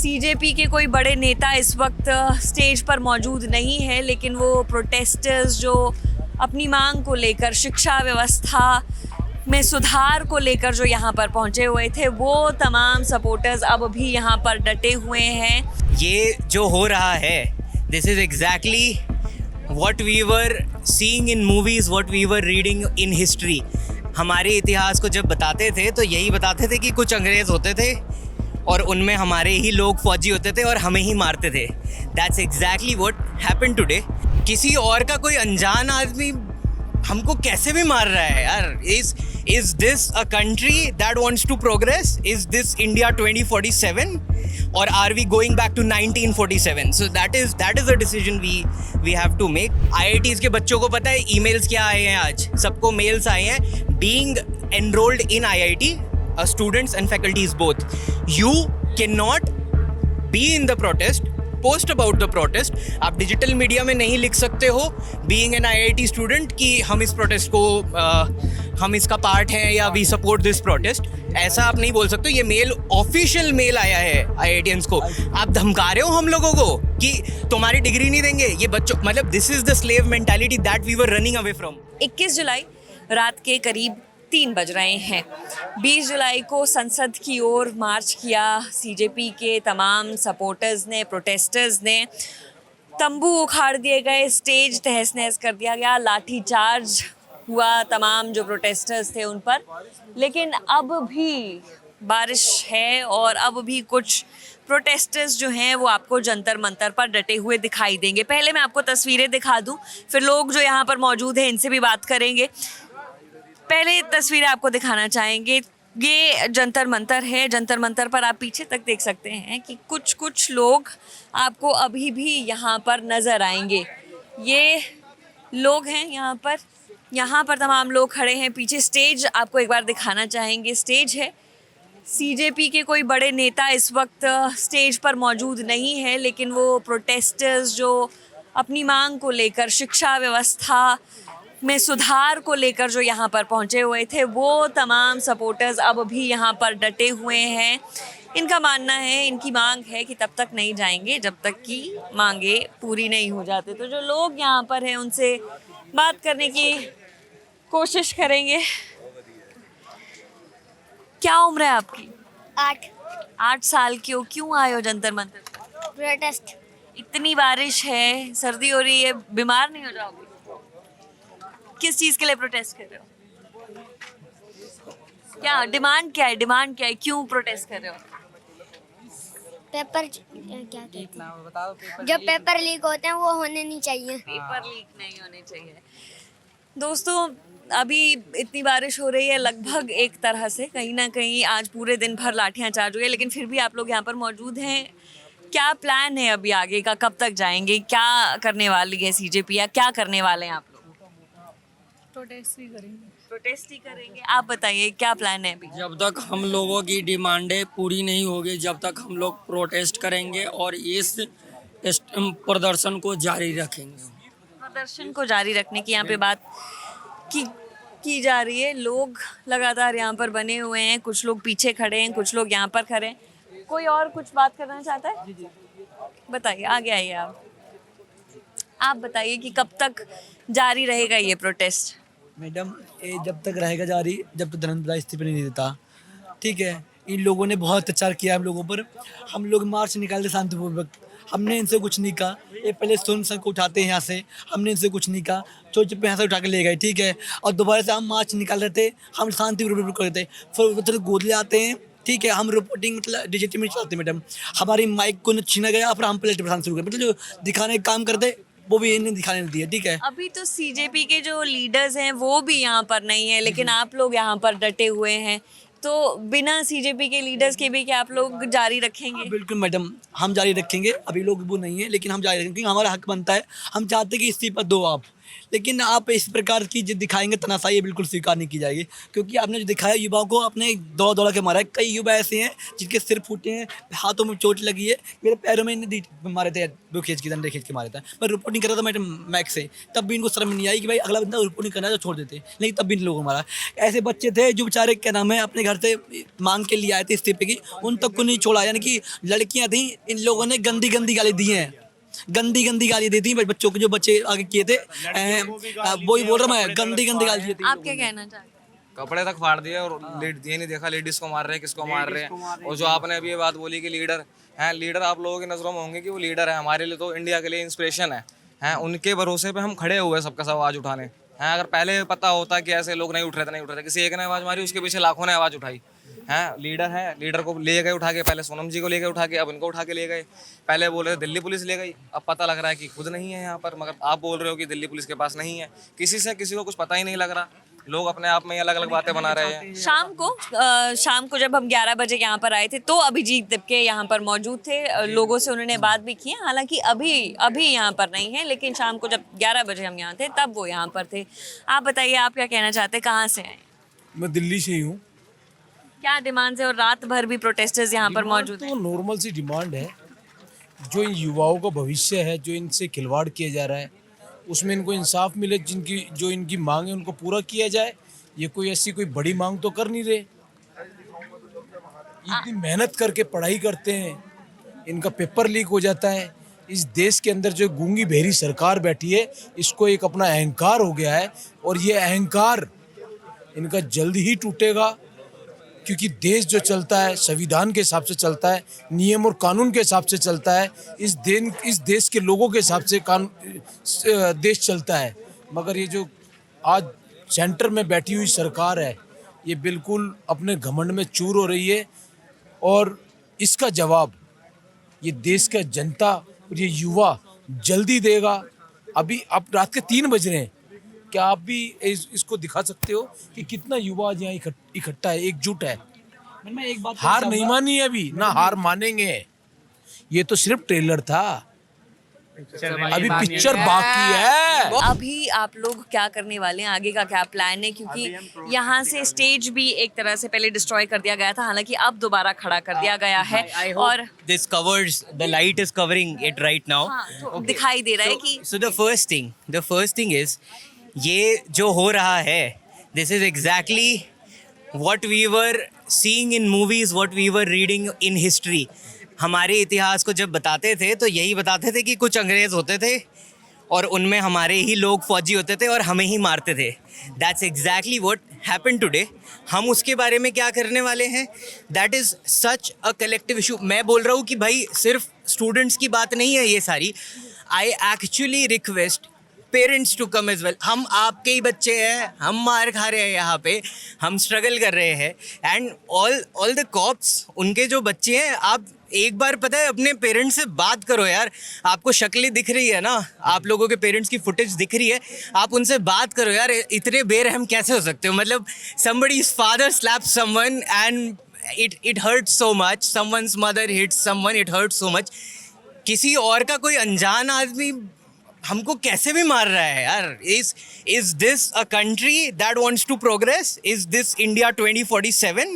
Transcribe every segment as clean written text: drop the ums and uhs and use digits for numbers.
CJP के कोई बड़े नेता इस वक्त स्टेज पर मौजूद नहीं है, लेकिन वो प्रोटेस्टर्स जो अपनी मांग को लेकर, शिक्षा व्यवस्था में सुधार को लेकर जो यहाँ पर पहुँचे हुए थे, वो तमाम सपोर्टर्स अब भी यहाँ पर डटे हुए हैं। ये जो हो रहा है, this is exactly what we were seeing in movies, what we were reading in history. हमारे इतिहास को जब बताते थे तो यही बताते थे कि कुछ अंग्रेज़ होते थे और उनमें हमारे ही लोग फौजी होते थे और हमें ही मारते थे। That's exactly what happened today. किसी और का कोई अनजान आदमी हमको कैसे भी मार रहा है यार। Is this a country that wants to progress? Is this India 2047 और are we going back to 1947? So that is a decision we have to make. IITs के बच्चों को पता है ईमेल्स क्या आए हैं आज? सबको मेल्स आए हैं। Being enrolled in IIT, students and faculties both, you cannot be in the protest, post about the protest. आप डिजिटल मीडिया में नहीं लिख सकते हो being an IIT student कि हम इस प्रोटेस्ट को हम इसका पार्ट हैं या we support this protest। ऐसा आप नहीं बोल सकते। ये मेल, ऑफिशियल मेल आया है IITians को। आप धमका रहे हो हम लोगों को कि तुम्हारी डिग्री नहीं देंगे। ये बच्चों, मतलब this is the slave mentality that we were running away from. 21 जुलाई रात के करीब 3 बज रहे हैं। 20 जुलाई को संसद की ओर मार्च किया सीजेपी के तमाम सपोर्टर्स ने, प्रोटेस्टर्स ने। तंबू उखाड़ दिए गए, स्टेज तहस नहस कर दिया गया, लाठीचार्ज हुआ तमाम जो प्रोटेस्टर्स थे उन पर। लेकिन अब भी बारिश है और अब भी कुछ प्रोटेस्टर्स जो हैं वो आपको जंतर मंतर पर डटे हुए दिखाई देंगे। पहले मैं आपको तस्वीरें दिखा दूं, फिर लोग जो यहाँ पर मौजूद हैं इनसे भी बात करेंगे। पहले तस्वीरें आपको दिखाना चाहेंगे। ये जंतर मंतर है। जंतर मंतर पर आप पीछे तक देख सकते हैं कि कुछ लोग आपको अभी भी यहाँ पर नज़र आएंगे। ये लोग हैं यहाँ पर तमाम लोग खड़े हैं। पीछे स्टेज आपको एक बार दिखाना चाहेंगे। स्टेज है। सीजेपी के कोई बड़े नेता इस वक्त स्टेज पर मौजूद नहीं है, लेकिन वो प्रोटेस्टर्स जो अपनी मांग को लेकर, शिक्षा व्यवस्था में सुधार को लेकर जो यहाँ पर पहुँचे हुए थे, वो तमाम सपोर्टर्स अब भी यहाँ पर डटे हुए हैं। इनका मानना है, इनकी मांग है कि तब तक नहीं जाएंगे जब तक कि मांगे पूरी नहीं हो जाते। तो जो लोग यहाँ पर हैं उनसे बात करने की कोशिश करेंगे। क्या उम्र है आपकी? 8 साल की हो। क्यों आए हो जंतर मंतर? प्रोटेस्ट। इतनी बारिश है, सर्दी हो रही है, बीमार नहीं हो जाओगे? किस चीज़ के लिए प्रोटेस्ट कर रहे हो? क्या डिमांड क्या है? क्यों प्रोटेस्ट कर रहे हो? पेपर क्या कहते हैं, जो पेपर लीक होते हैं वो होने नहीं चाहिए। पेपर लीक नहीं होने चाहिए। दोस्तों, अभी इतनी बारिश हो रही है, लगभग एक तरह से कहीं ना कहीं आज पूरे दिन भर लाठियाँ चार्ज हुई है, लेकिन फिर भी आप लोग यहाँ पर मौजूद हैं। क्या प्लान है अभी आगे का? कब तक जाएंगे? क्या करने वाली है सीजेपी, या क्या करने वाले हैं आप लोग? प्रोटेस्ट ही करेंगे। आप बताइए क्या प्लान है अभी? जब तक हम लोगों की डिमांडें पूरी नहीं होगी, जब तक हम लोग प्रोटेस्ट करेंगे और इस प्रदर्शन को जारी रखेंगे। प्रदर्शन को जारी रखने की यहाँ पे बात की जा रही है। लोग लगातार यहाँ पर बने हुए हैं, कुछ लोग पीछे खड़े हैं, कुछ लोग यहाँ पर खड़े हैं। कोई और कुछ बात करना चाहता है? बताइए, आगे आइए आप बताइए कि कब तक जारी रहेगा ये प्रोटेस्ट? मैडम, ये जब तक रहेगा जारी जब तक धर्मेंद्र इस्तीफा नहीं देता। ठीक है, इन लोगों ने बहुत अत्याचार किया हम लोगों पर। हम लोग मार्च निकालते शांतिपूर्वक, हमने इनसे कुछ नहीं कहा। ये पहले सोन सर को उठाते हैं यहाँ से, हमने इनसे कुछ नहीं कहा, चोट पे यहाँ से उठा के ले गए। ठीक है, और दोबारा से हम मार्च निकाल रहे थे, हम शांतिपूर्वक कर रहे थे। फिर गोद ले आते हैं। ठीक है, हम रिपोर्टिंग मतलब डिजिटल में चलाते मैडम। हमारी माइक को छीना गया, फिर हम प्लेट पर शुरू कर, मतलब जो दिखाने का काम करते वो भी इन्हें दिखाने नहीं दिया। ठीक है, अभी तो सीजेपी के जो लीडर्स हैं वो भी यहाँ पर नहीं है, लेकिन आप लोग यहाँ पर डटे हुए हैं। तो बिना सीजेपी के लीडर्स के भी क्या आप लोग जारी रखेंगे? बिल्कुल मैडम, हम जारी रखेंगे। अभी लोग वो नहीं है, लेकिन हम जारी रखेंगे क्योंकि हमारा हक बनता है। हम चाहते हैं कि इस्तीफा दो आप। लेकिन आप इस प्रकार की जो दिखाएंगे तनाशाही बिल्कुल स्वीकार नहीं की जाएगी, क्योंकि आपने जो दिखाया युवाओं को अपने दौड़ दौड़ा के मारा है। कई युवा ऐसे हैं जिनके सिर फूटे हैं, हाथों में चोट लगी है, मेरे पैरों में मारे थे, वो खींच के डंडे खींच के मारे थे। मैं रिपोर्टिंग कर रहा था मैं मैक से, तब भी इनको शर्म नहीं आई कि भाई अगला बंदा रिपोर्टिंग करना है तो छोड़ देते, लेकिन तब भी इन लोगों को मारा। ऐसे बच्चे थे जो बेचारे क्या नाम है अपने घर से मांग के लिए आए थे इस्तीफे की, उन तक को नहीं छोड़ा। यानी कि लड़कियां थी, इन लोगों ने गंदी गंदी गाली दी हैं, गंदी गंदी गाली दी थी बच्चों को, जो बच्चे आगे किए थे। वही बोल रहा मैं, गंदी गंदी गाली दी थी। आप क्या कहना चाहते हैं? कपड़े तक फाड़ दिए और ये नहीं देखा लेडीज को मार रहे हैं किसको मार रहे हैं। और जो आपने अभी ये बात बोली कि लीडर हैं, लीडर आप लोगों की नज़रों में होंगे कि वो लीडर है, हमारे लिए तो इंडिया के लिए इंस्पिरेशन है, हैं उनके भरोसे पे हम खड़े हुए सबका सब आवाज़ उठाने हैं। अगर पहले पता होता कि ऐसे लोग नहीं उठ रहे थे, किसी एक ने आवाज़ मारी उसके पीछे लाखों ने आवाज़ उठाई। हैं लीडर है, लीडर को ले गए उठा के, पहले सोनम जी को ले गए उठा के, अब इनको उठा के ले गए। पहले बोल रहे थे दिल्ली पुलिस ले गई, अब पता लग रहा है कि खुद नहीं है यहाँ पर, मगर आप बोल रहे हो कि दिल्ली पुलिस के पास नहीं है। किसी को कुछ पता ही नहीं लग रहा, लोग अपने आप में अलग अलग बातें बना रहे हैं। शाम को जब हम 11 बजे यहाँ पर आए थे तो अभिजीत दीपके यहाँ पर मौजूद थे, लोगों से उन्होंने बात भी की है। हालांकि अभी यहाँ पर नहीं है, लेकिन शाम को जब 11 बजे हम यहाँ थे तब वो यहाँ पर थे। आप बताइए, आप क्या कहना चाहते हैं, कहाँ से आए? मैं दिल्ली से ही हूँ। क्या डिमांड्स है और रात भर भी प्रोटेस्टर्स यहाँ पर मौजूद हैं? तो नॉर्मल सी डिमांड है, जो इन युवाओं का भविष्य है, जो इनसे खिलवाड़ किया जा रहा है, उसमें इनको इंसाफ मिले, जो इनकी मांग है उनको पूरा किया जाए। ये कोई ऐसी कोई बड़ी मांग तो कर नहीं रहे, इतनी मेहनत करके पढ़ाई करते हैं, इनका पेपर लीक हो जाता है। इस देश के अंदर जो गूंगी बहरी सरकार बैठी है, इसको एक अपना अहंकार हो गया है, और ये अहंकार इनका जल्द ही टूटेगा, क्योंकि देश जो चलता है संविधान के हिसाब से चलता है, नियम और कानून के हिसाब से चलता है। इस देश के लोगों के हिसाब से देश चलता है। मगर ये जो आज सेंटर में बैठी हुई सरकार है, ये बिल्कुल अपने घमंड में चूर हो रही है, और इसका जवाब ये देश का जनता और ये युवा जल्दी देगा। अभी अब रात के 3 बज रहे हैं, क्या आप भी इसको दिखा सकते हो कि कितना युवा आज यहाँ इकट्ठा है, एकजुट है। मैं एक बात हार नहीं मानी अभी, ना हार मानेंगे। ये तो सिर्फ ट्रेलर था, अभी पिक्चर बाकी है। अभी आप लोग क्या करने वाले हैं, आगे का क्या प्लान है? क्योंकि यहाँ से स्टेज भी एक तरह से पहले डिस्ट्रॉय कर दिया गया था, हालांकि अब दोबारा खड़ा कर दिया गया है। और this covers, the light is covering it right now. हाँ, तो दिखाई दे रहा है कि So the first thing is, ये जो हो रहा है, this is exactly what we were seeing in movies, what we were reading in history. हमारे इतिहास को जब बताते थे तो यही बताते थे कि कुछ अंग्रेज़ होते थे और उनमें हमारे ही लोग फौजी होते थे और हमें ही मारते थे। That's exactly what happened today. हम उसके बारे में क्या करने वाले हैं? That is such a collective issue. मैं बोल रहा हूँ कि भाई सिर्फ स्टूडेंट्स की बात नहीं है ये सारी। I actually request parents to come as well. हम आपके ही बच्चे हैं, हम मार खा रहे हैं यहाँ पे, हम स्ट्रगल कर रहे हैं, एंड ऑल द कॉप्स, उनके जो बच्चे हैं, आप एक बार पता है अपने पेरेंट्स से बात करो यार। आपको शक्लें दिख रही है ना, आप लोगों के पेरेंट्स की फुटेज दिख रही है, आप उनसे बात करो यार। इतने बेरहम कैसे हो सकते हो? मतलब somebody's father slaps someone and it hurts so much, someone's mother hits someone, it hurts so much. किसी और का कोई अनजान आदमी हमको कैसे भी मार रहा है यार। Is this a country that wants to progress? Is this India 2047?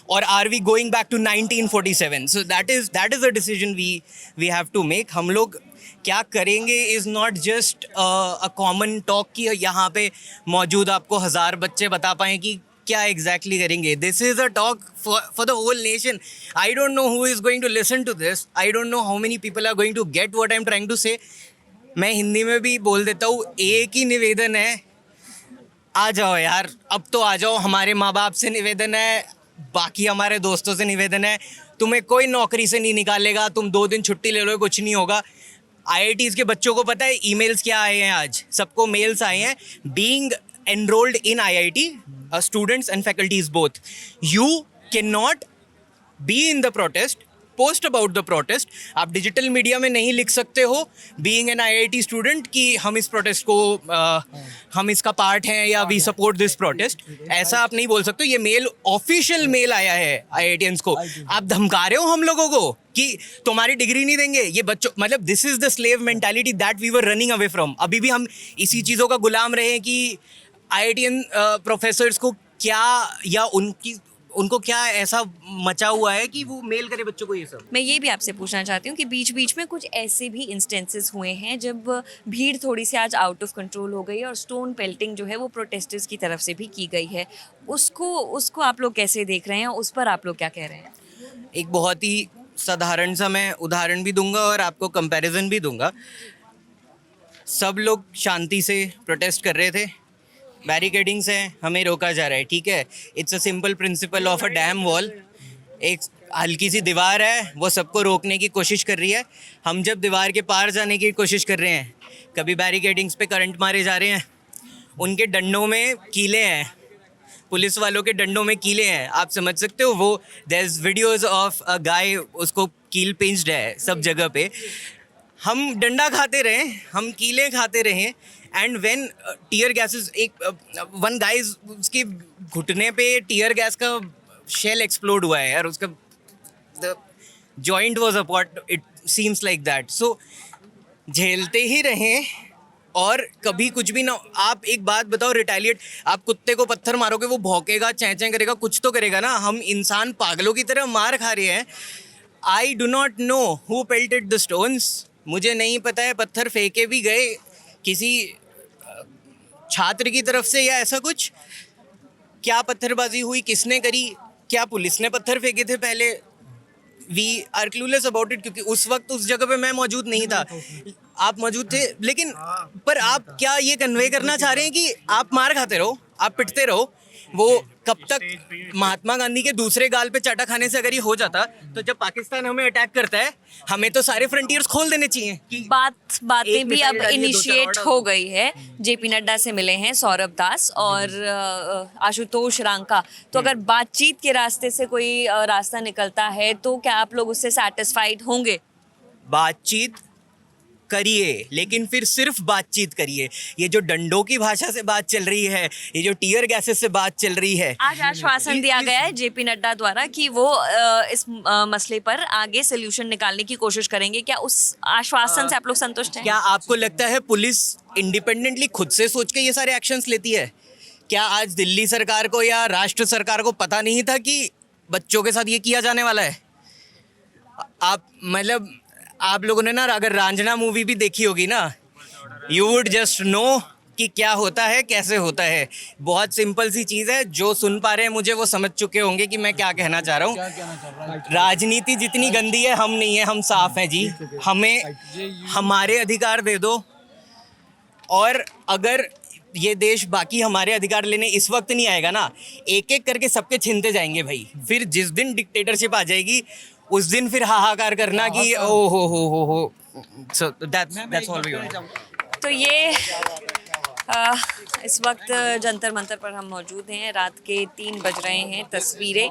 Or are we going back to 1947? So that is a decision we have to make. हम लोग क्या करेंगे is not just a common talk कि यहाँ पे मौजूद आपको 1000 बच्चे बता पाएँ कि क्या exactly करेंगे. This is a talk for the whole nation. I don't know who is going to listen to this. I don't know how many people are going to get what I'm trying to say. मैं हिंदी में भी बोल देता हूँ, एक ही निवेदन है, आ जाओ यार, अब तो आ जाओ। हमारे माँ बाप से निवेदन है, बाकी हमारे दोस्तों से निवेदन है, तुम्हें कोई नौकरी से नहीं निकालेगा, तुम 2 दिन छुट्टी ले लो, कुछ नहीं होगा। IITs के बच्चों को पता है ईमेल्स क्या आए हैं आज? सबको मेल्स आए हैं, being enrolled in IIT, students and faculties both. You cannot be in the protest post about the protest. आप डिजिटल मीडिया में नहीं लिख सकते हो बीइंग एन IIT स्टूडेंट कि हम इस प्रोटेस्ट को हम इसका पार्ट हैं या वी सपोर्ट दिस प्रोटेस्ट। ऐसा आप नहीं बोल सकते। ये मेल, ऑफिशियल मेल आया है IITians को। आप धमका रहे हो हम लोगों को कि तुम्हारी डिग्री नहीं देंगे। ये बच्चों, मतलब this is the slave mentality that we were running away from. अभी भी हम इसी चीज़ों का गुलाम रहे हैं कि IITian प्रोफेसर्स को क्या, या उनको क्या ऐसा मचा हुआ है कि वो मेल करे बच्चों को ये सब। मैं ये भी आपसे पूछना चाहती हूँ कि बीच बीच में कुछ ऐसे भी इंस्टेंसेस हुए हैं जब भीड़ थोड़ी सी आज आउट ऑफ कंट्रोल हो गई और स्टोन पेल्टिंग जो है वो प्रोटेस्टर्स की तरफ से भी की गई है। उसको आप लोग कैसे देख रहे हैं, उस पर आप लोग क्या कह रहे हैं? एक बहुत ही साधारण सा मैं उदाहरण भी दूंगा और आपको कंपैरिजन भी दूंगा। सब लोग शांति से प्रोटेस्ट कर रहे थे, बैरिकेडिंग से हमें रोका जा रहा है, ठीक है। It's a simple principle of a dam wall. एक हल्की सी दीवार है, वो सबको रोकने की कोशिश कर रही है। हम जब दीवार के पार जाने की कोशिश कर रहे हैं, कभी बैरिकेडिंग्स पे करंट मारे जा रहे हैं, उनके डंडों में कीले हैं, पुलिस वालों के डंडों में कीले हैं। आप समझ सकते हो वो, there is videos of a guy, उसको कील पिंच्ड है सब जगह पे। हम डंडा खाते रहे, हम कीले खाते रहे, एंड व्हेन टीयर गैसेस, एक वन गाइज, उसके घुटने पे टीयर गैस का शेल एक्सप्लोड हुआ है और उसका the joint was apart, it seems like that. So झेलते ही रहें और कभी कुछ भी ना। आप एक बात बताओ, रिटेलिएट, आप कुत्ते को पत्थर मारोगे वो भौंकेगा, चैं चैं करेगा, कुछ तो करेगा ना। हम इंसान पागलों की तरह मार खा रहे हैं। I do not know who pelted the stones. मुझे नहीं पता है पत्थर फेंके भी गए किसी छात्र की तरफ से या ऐसा कुछ। क्या पत्थरबाजी हुई, किसने करी, क्या पुलिस ने पत्थर फेंके थे पहले? We are clueless about it, क्योंकि उस वक्त उस जगह पे मैं मौजूद नहीं था, आप मौजूद थे। लेकिन पर आप क्या ये कन्वे करना चाह रहे हैं कि आप मार खाते रहो, आप पिटते रहो? वो कब तक? महात्मा गांधी के दूसरे गाल पे चाटा खाने से अगर ये हो जाता, तो जब पाकिस्तान हमें अटैक करता है, हमें तो सारे फ्रंटियर्स खोल देने चाहिए कि बातें भी अब इनिशिएट हो गई है। JP नड्डा से मिले हैं सौरभ दास और आशुतोष रांका। तो अगर बातचीत के रास्ते से कोई रास्ता निकलता है तो क्या आप लोग उससे सेटिस्फाइड होंगे? बातचीत करिए, लेकिन फिर सिर्फ बातचीत करिए। ये जो डंडों की भाषा से बात चल रही है, ये जो टीयर गैसेस से बात चल रही है, आज आश्वासन दिया गया है JP नड्डा द्वारा कि वो इस मसले पर आगे सोल्यूशन निकालने की कोशिश करेंगे। क्या उस आश्वासन से आप लोग संतुष्ट हैं? क्या आपको लगता है पुलिस इंडिपेंडेंटली खुद से सोच के ये सारे एक्शंस लेती है? क्या आज दिल्ली सरकार को या राष्ट्र सरकार को पता नहीं था कि बच्चों के साथ ये किया जाने वाला है? आप लोगों ने ना अगर रांझना मूवी भी देखी होगी ना, यू वुड जस्ट नो कि क्या होता है, कैसे होता है। बहुत सिंपल सी चीज़ है, जो सुन पा रहे हैं मुझे वो समझ चुके होंगे कि मैं क्या कहना चाह रहा हूँ। राजनीति जितनी गंदी है, हम नहीं है, हम साफ हैं जी। हमें हमारे अधिकार दे दो, और अगर ये देश बाकी हमारे अधिकार लेने इस वक्त नहीं आएगा ना, एक एक करके सबके छीनते जाएंगे भाई। फिर जिस दिन डिक्टेटरशिप आ जाएगी, उस दिन फिर हाहाकार करना कि ओ हो। So that's all we want. तो ये इस वक्त जंतर मंतर पर हम मौजूद हैं। रात के 3 बज रहे हैं। तस्वीरें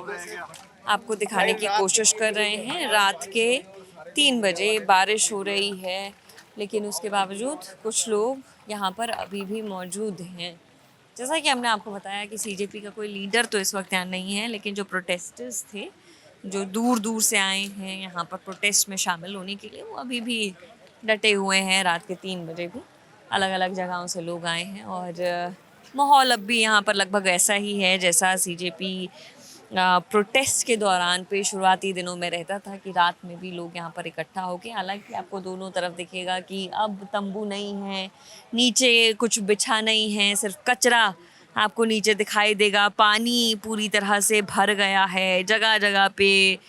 आपको दिखाने की कोशिश कर रहे हैं। रात के 3 बजे बारिश हो रही है, लेकिन उसके बावजूद कुछ लोग यहाँ पर अभी भी मौजूद हैं। जैसा कि हमने आपको बताया कि CJP का कोई लीडर तो इस वक्त यहाँ नहीं है, लेकिन जो प्रोटेस्टर्स थे, जो दूर दूर से आए हैं यहाँ पर प्रोटेस्ट में शामिल होने के लिए, वो अभी भी डटे हुए हैं। रात के 3 बजे भी अलग अलग जगहों से लोग आए हैं और माहौल अब भी यहाँ पर लगभग ऐसा ही है जैसा CJP प्रोटेस्ट के दौरान पे शुरुआती दिनों में रहता था, कि रात में भी लोग यहाँ पर इकट्ठा होके, हालांकि आपको दोनों तरफ दिखेगा कि अब तंबू नहीं है, नीचे कुछ बिछा नहीं है, सिर्फ कचरा आपको नीचे दिखाई देगा। पानी पूरी तरह से भर गया है, जगह जगह पे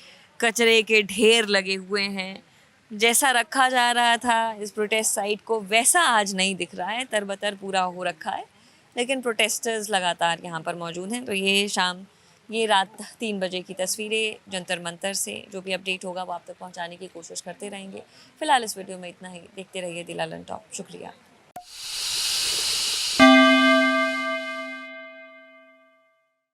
कचरे के ढेर लगे हुए हैं। जैसा रखा जा रहा था इस प्रोटेस्ट साइट को, वैसा आज नहीं दिख रहा है, तरबतर पूरा हो रखा है, लेकिन प्रोटेस्टर्स लगातार यहाँ पर मौजूद हैं। तो ये रात 3 बजे की तस्वीरें जंतर मंतर से, जो भी अपडेट होगा वो आप तक पहुँचाने की कोशिश करते रहेंगे। फिलहाल इस वीडियो में इतना ही। देखते रहिए दिलालन टॉप। शुक्रिया।